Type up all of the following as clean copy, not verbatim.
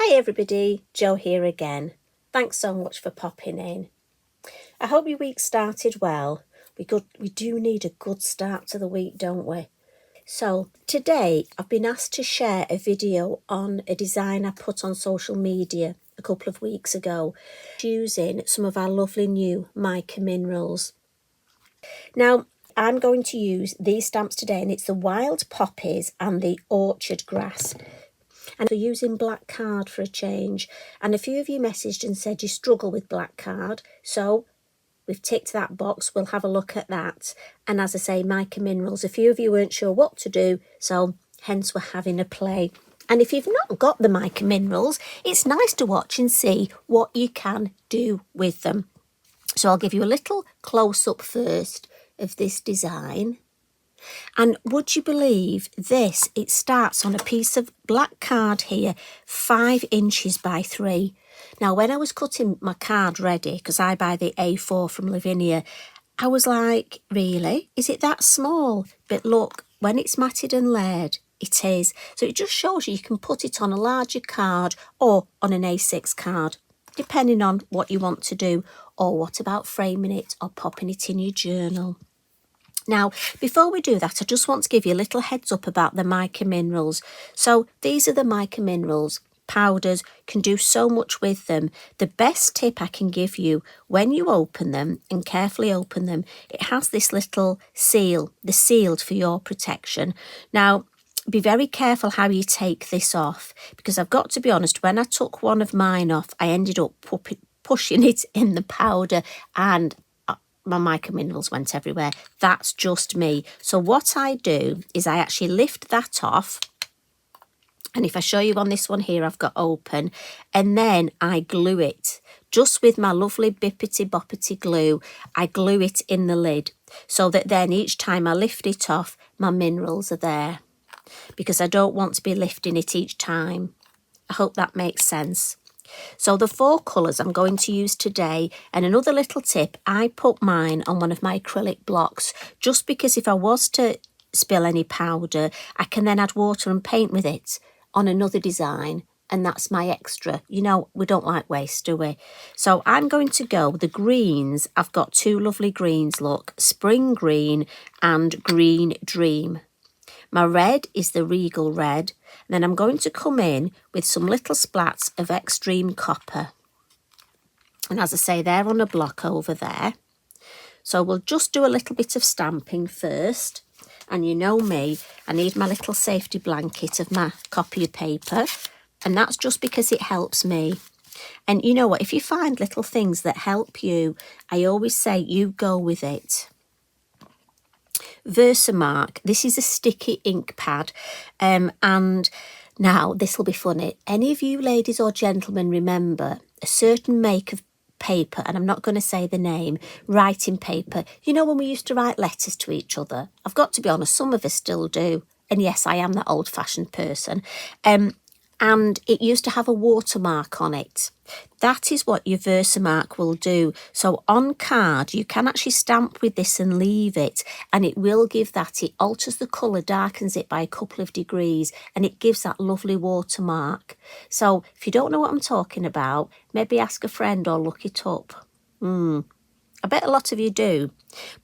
Hi everybody, Jo here again. Thanks so much for popping in. I hope your week started well. We do need a good start to the week, don't we? So today I've been asked to share a video on a design I put on social media a couple of weeks ago using some of our lovely new Mica Minerals. Now I'm going to use these stamps today, and it's the Wild Poppies and the Orchard Grass. And we're using black card for a change. And a few of you messaged and said you struggle with black card. So we've ticked that box. We'll have a look at that. And as I say, Mica Minerals, a few of you weren't sure what to do. So hence we're having a play. And if you've not got the Mica Minerals, it's nice to watch and see what you can do with them. So I'll give you a little close-up first of this design. And would you believe this? It starts on a piece of black card here, 5 inches by 3. Now, when I was cutting my card ready, because I buy the A4 from Lavinia, I was like, really? Is it that small? But look, when it's matted and layered, it is. So it just shows you can put it on a larger card or on an A6 card, depending on what you want to do. Or what about framing it or popping it in your journal? Now, before we do that, I just want to give you a little heads up about the Mica Minerals. So these are the Mica Minerals. Powders, can do so much with them. The best tip I can give you, when you open them and carefully open them, it has this little seal, the sealed for your protection. Now, be very careful how you take this off, because I've got to be honest, when I took one of mine off, I ended up pushing it in the powder and my Mica Minerals went everywhere. That's just me. So what I do is I actually lift that off. And if I show you on this one here, I've got open. And then I glue it. Just with my lovely bippity boppity glue, I glue it in the lid. So that then each time I lift it off, my minerals are there. Because I don't want to be lifting it each time. I hope that makes sense. So the 4 colours I'm going to use today, and another little tip, I put mine on one of my acrylic blocks, just because if I was to spill any powder, I can then add water and paint with it on another design, and that's my extra. You know, we don't like waste, do we? So I'm going to go with the greens. I've got 2 lovely greens, look, Spring Green and Green Dream. My red is the Regal Red. And then I'm going to come in with some little splats of Extreme Copper. And as I say, they're on a block over there. So we'll just do a little bit of stamping first. And you know me, I need my little safety blanket of my copy of paper. And that's just because it helps me. And you know what, if you find little things that help you, I always say you go with it. Versamark, this is a sticky ink pad, and now this will be funny. Any of you ladies or gentlemen remember a certain make of paper, and I'm not going to say the name, writing paper, you know, when we used to write letters to each other? I've got to be honest, some of us still do, and yes, I am that old-fashioned person, and it used to have a watermark on it. That is what your Versamark will do. So on card, you can actually stamp with this and leave it, and it will give that, it alters the colour, darkens it by a couple of degrees, and it gives that lovely watermark. So if you don't know what I'm talking about, maybe ask a friend or look it up. I bet a lot of you do.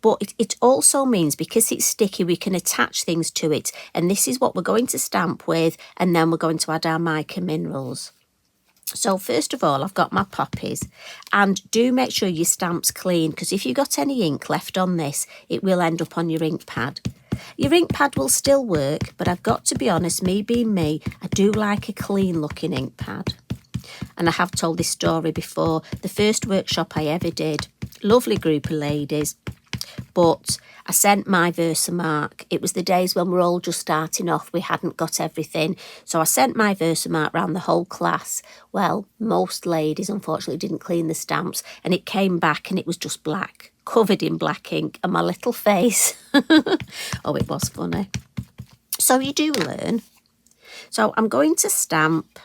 But it also means, because it's sticky, we can attach things to it. And this is what we're going to stamp with, and then we're going to add our Mica Minerals. So first of all, I've got my poppies. And do make sure your stamp's clean, because if you've got any ink left on this, it will end up on your ink pad. Your ink pad will still work, but I've got to be honest, me being me, I do like a clean looking ink pad. And I have told this story before. The first workshop I ever did, lovely group of ladies, but I sent my Versamark. It was the days when we're all just starting off. We hadn't got everything. So I sent my Versamark round the whole class. Well, most ladies, unfortunately, didn't clean the stamps. And it came back and it was just black, covered in black ink. And my little face. Oh, it was funny. So you do learn. So I'm going to stamp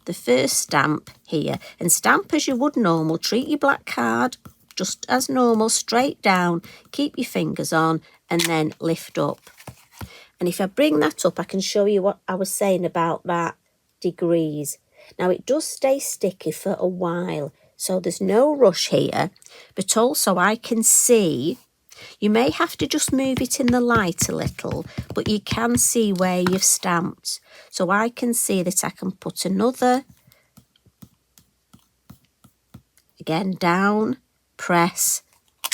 the first stamp here. And stamp as you would normal. Treat your black card just as normal, straight down, keep your fingers on, and then lift up. And if I bring that up, I can show you what I was saying about that degrees. Now it does stay sticky for a while, so there's no rush here, but also I can see, you may have to just move it in the light a little, but you can see where you've stamped. So I can see that I can put another, again, down, press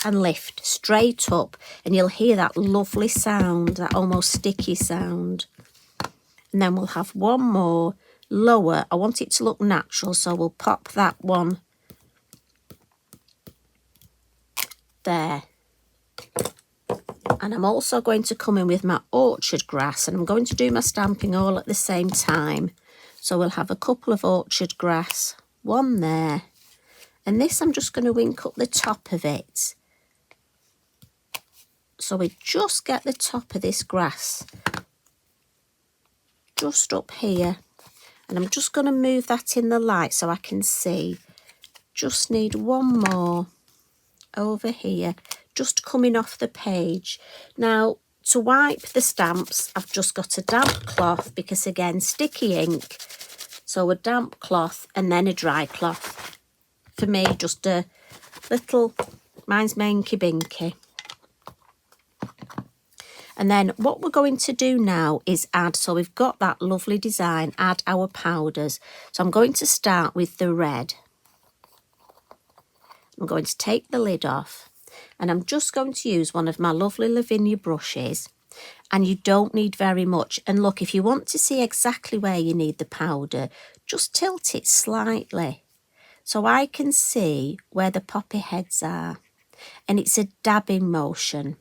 and lift straight up, and you'll hear that lovely sound, that almost sticky sound. And then we'll have one more lower. I want it to look natural, so we'll pop that one there. And I'm also going to come in with my orchard grass, and I'm going to do my stamping all at the same time. So we'll have a couple of orchard grass, one there, and this I'm just going to ink up the top of it. So we just get the top of this grass just up here, and I'm just going to move that in the light so I can see. Just need one more over here, just coming off the page. Now, to wipe the stamps, I've just got a damp cloth, because again, sticky ink. So a damp cloth and then a dry cloth. For me, just a little, mine's Minky Binky. And then what we're going to do now is add, so we've got that lovely design, add our powders. So I'm going to start with the red. I'm going to take the lid off, and I'm just going to use one of my lovely Lavinia brushes, and you don't need very much. And look, if you want to see exactly where you need the powder, just tilt it slightly so I can see where the poppy heads are, and it's a dabbing motion.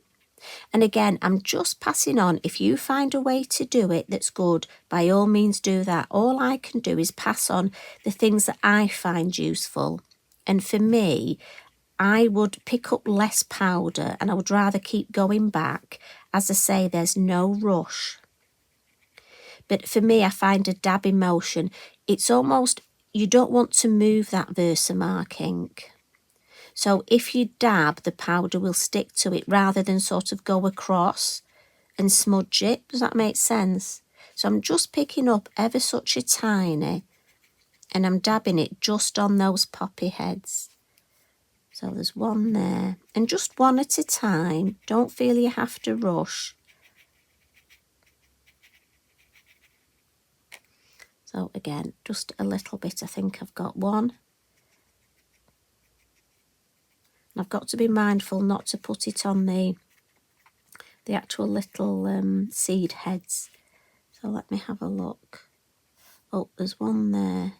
And again, I'm just passing on. If you find a way to do it that's good, by all means do that. All I can do is pass on the things that I find useful. And for me, I would pick up less powder, and I would rather keep going back. As I say, there's no rush. But for me, I find a dabbing motion. It's almost, you don't want to move that Versamark ink. So if you dab, the powder will stick to it rather than sort of go across and smudge it. Does that make sense? So I'm just picking up ever such a tiny, and I'm dabbing it just on those poppy heads. So there's one there, and just one at a time. Don't feel you have to rush. So again, just a little bit. I think I've got one. And I've got to be mindful not to put it on the actual little seed heads. So let me have a look. Oh, there's one there.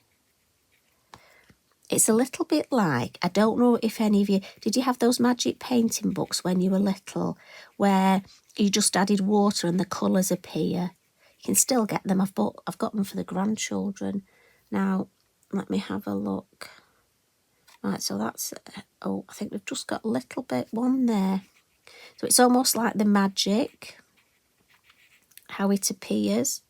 It's a little bit like, I don't know if any of you, did you have those magic painting books when you were little, where you just added water and the colours appear? You can still get them. I've got them for the grandchildren. Now, let me have a look. Right, so that's, oh, I think we've just got a little bit, one there. So it's almost like the magic, how it appears.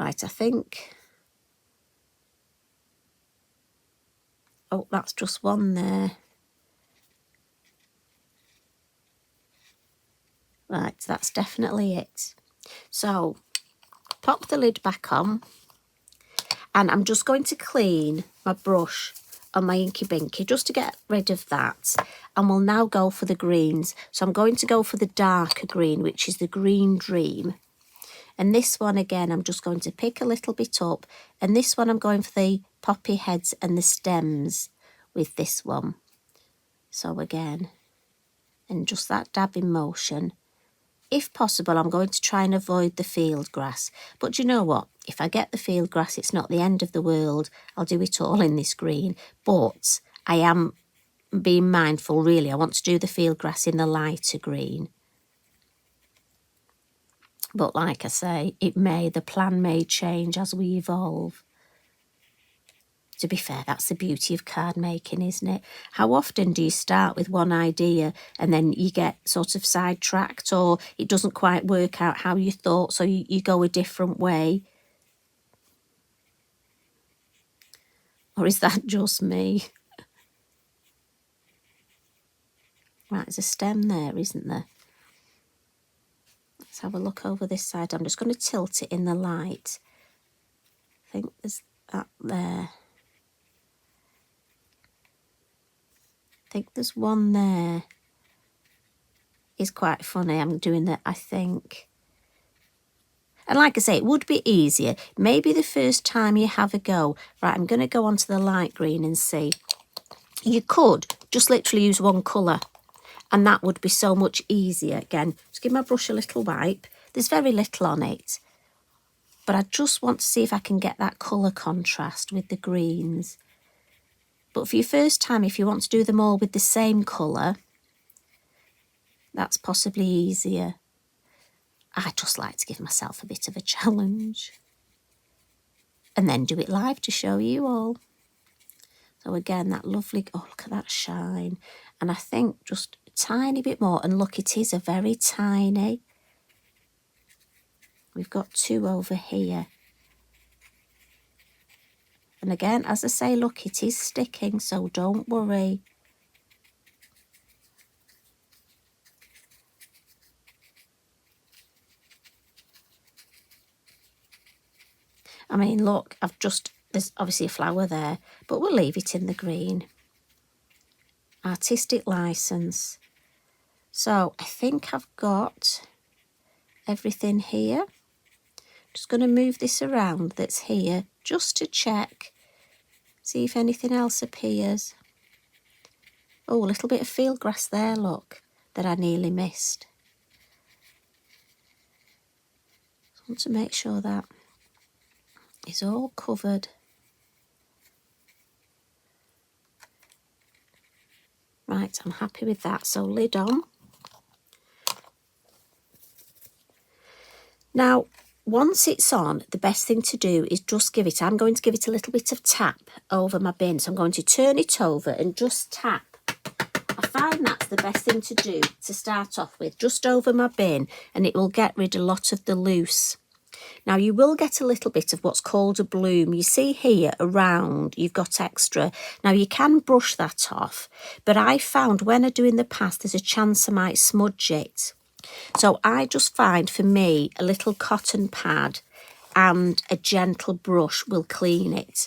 Right, I think, oh, that's just one there. Right, that's definitely it. So, pop the lid back on, and I'm just going to clean my brush on my Inky Binky just to get rid of that. And we'll now go for the greens. So I'm going to go for the darker green, which is the Green Dream. And this one, again, I'm just going to pick a little bit up. And this one, I'm going for the poppy heads and the stems with this one. So again, and just that dabbing motion. If possible, I'm going to try and avoid the field grass. But you know what? If I get the field grass, it's not the end of the world. I'll do it all in this green. But I am being mindful, really. I want to do the field grass in the lighter green. But like I say, the plan may change as we evolve. To be fair, that's the beauty of card making, isn't it? How often do you start with one idea and then you get sort of sidetracked, or it doesn't quite work out how you thought, so you go a different way? Or is that just me? Right, there's a stem there, isn't there? Let's have a look over this side. I'm just going to tilt it in the light. I think there's that there. I think there's one there. It's quite funny. I'm doing that, I think. And like I say, it would be easier. Maybe the first time you have a go. Right, I'm going to go onto the light green and see. You could just literally use one colour. And that would be so much easier. Again, just give my brush a little wipe. There's very little on it. But I just want to see if I can get that colour contrast with the greens. But for your first time, if you want to do them all with the same colour, that's possibly easier. I just like to give myself a bit of a challenge. And then do it live to show you all. So again, that lovely, oh, look at that shine. And I think just a tiny bit more. And look, it is a very tiny. We've got two over here. And again, as I say, look, it is sticking, so don't worry. I mean, look, there's obviously a flower there, but we'll leave it in the green. Artistic license. So I think I've got everything here. Just going to move this around that's here just to check, see if anything else appears. Oh, a little bit of field grass there, look, that I nearly missed. Just want to make sure that is all covered. Right, I'm happy with that. So lid on. Now, once it's on, the best thing to do is just give it, I'm going to give it a little bit of tap over my bin. So I'm going to turn it over and just tap. I find that's the best thing to do to start off with, just over my bin, and it will get rid of a lot of the loose. Now, you will get a little bit of what's called a bloom. You see here around, you've got extra. Now, you can brush that off, but I found when I do in the past, there's a chance I might smudge it. So I just find, for me, a little cotton pad and a gentle brush will clean it.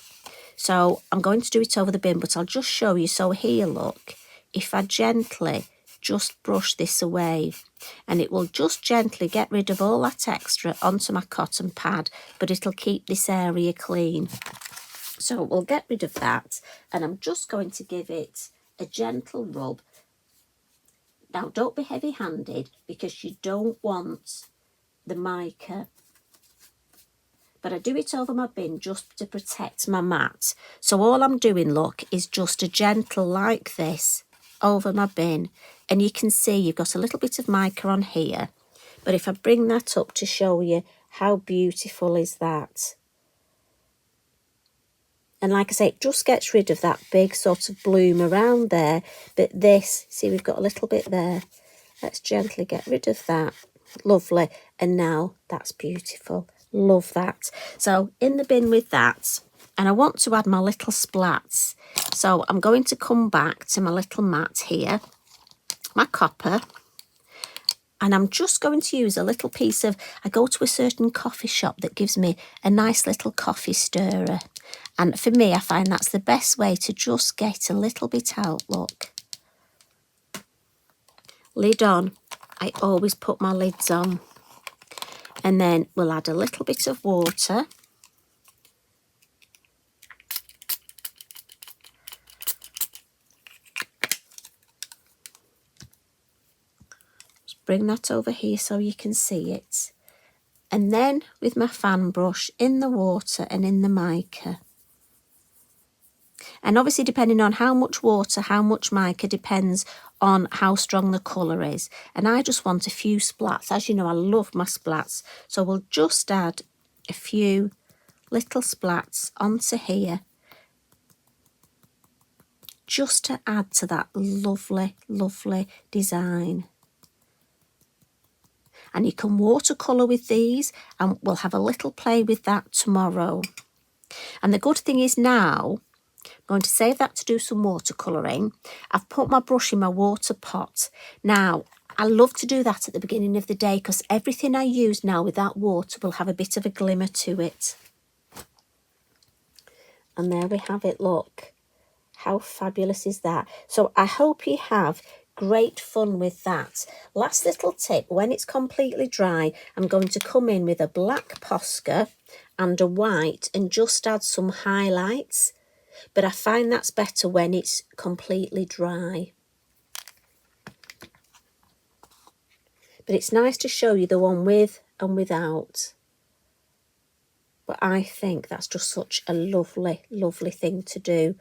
So I'm going to do it over the bin, but I'll just show you. So here, look, if I gently just brush this away, and it will just gently get rid of all that extra onto my cotton pad, but it'll keep this area clean. So we'll get rid of that, and I'm just going to give it a gentle rub. Now, don't be heavy-handed because you don't want the mica. But I do it over my bin just to protect my mat. So all I'm doing, look, is just a gentle like this over my bin. And you can see you've got a little bit of mica on here. But if I bring that up to show you how beautiful is that. And like I say, it just gets rid of that big sort of bloom around there. But this, see, we've got a little bit there. Let's gently get rid of that. Lovely. And now that's beautiful. Love that. So in the bin with that. And I want to add my little splats. So I'm going to come back to my little mat here. My copper. And I'm just going to use a little piece of, I go to a certain coffee shop that gives me a nice little coffee stirrer. And for me, I find that's the best way to just get a little bit out, look. Lid on. I always put my lids on. And then we'll add a little bit of water. Just bring that over here so you can see it. And then with my fan brush in the water and in the mica. And obviously depending on how much water, how much mica, depends on how strong the colour is. And I just want a few splats. As you know, I love my splats. So we'll just add a few little splats onto here. Just to add to that lovely, lovely design. And you can watercolour with these, and we'll have a little play with that tomorrow. And the good thing is now, I'm going to save that to do some watercolouring. I've put my brush in my water pot. Now, I love to do that at the beginning of the day because everything I use now with that water will have a bit of a glimmer to it. And there we have it, look. How fabulous is that? So I hope you have great fun with that. Last little tip, when it's completely dry, I'm going to come in with a black Posca and a white and just add some highlights. But I find that's better when it's completely dry. But it's nice to show you the one with and without. But I think that's just such a lovely, lovely thing to do.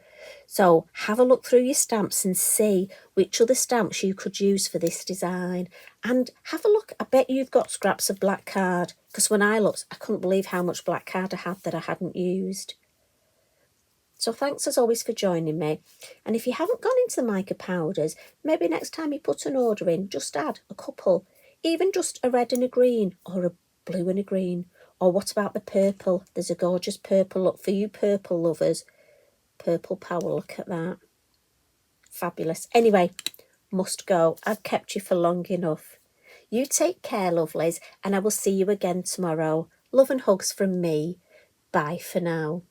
So have a look through your stamps and see which other stamps you could use for this design. And have a look, I bet you've got scraps of black card. Because when I looked, I couldn't believe how much black card I had that I hadn't used. So thanks as always for joining me. And if you haven't gone into the mica powders, maybe next time you put an order in, just add a couple. Even just a red and a green, or a blue and a green. Or what about the purple? There's a gorgeous purple look for you purple lovers. Purple power, look at that. Fabulous. Anyway, must go. I've kept you for long enough. You take care, lovelies, and I will see you again tomorrow. Love and hugs from me. Bye for now.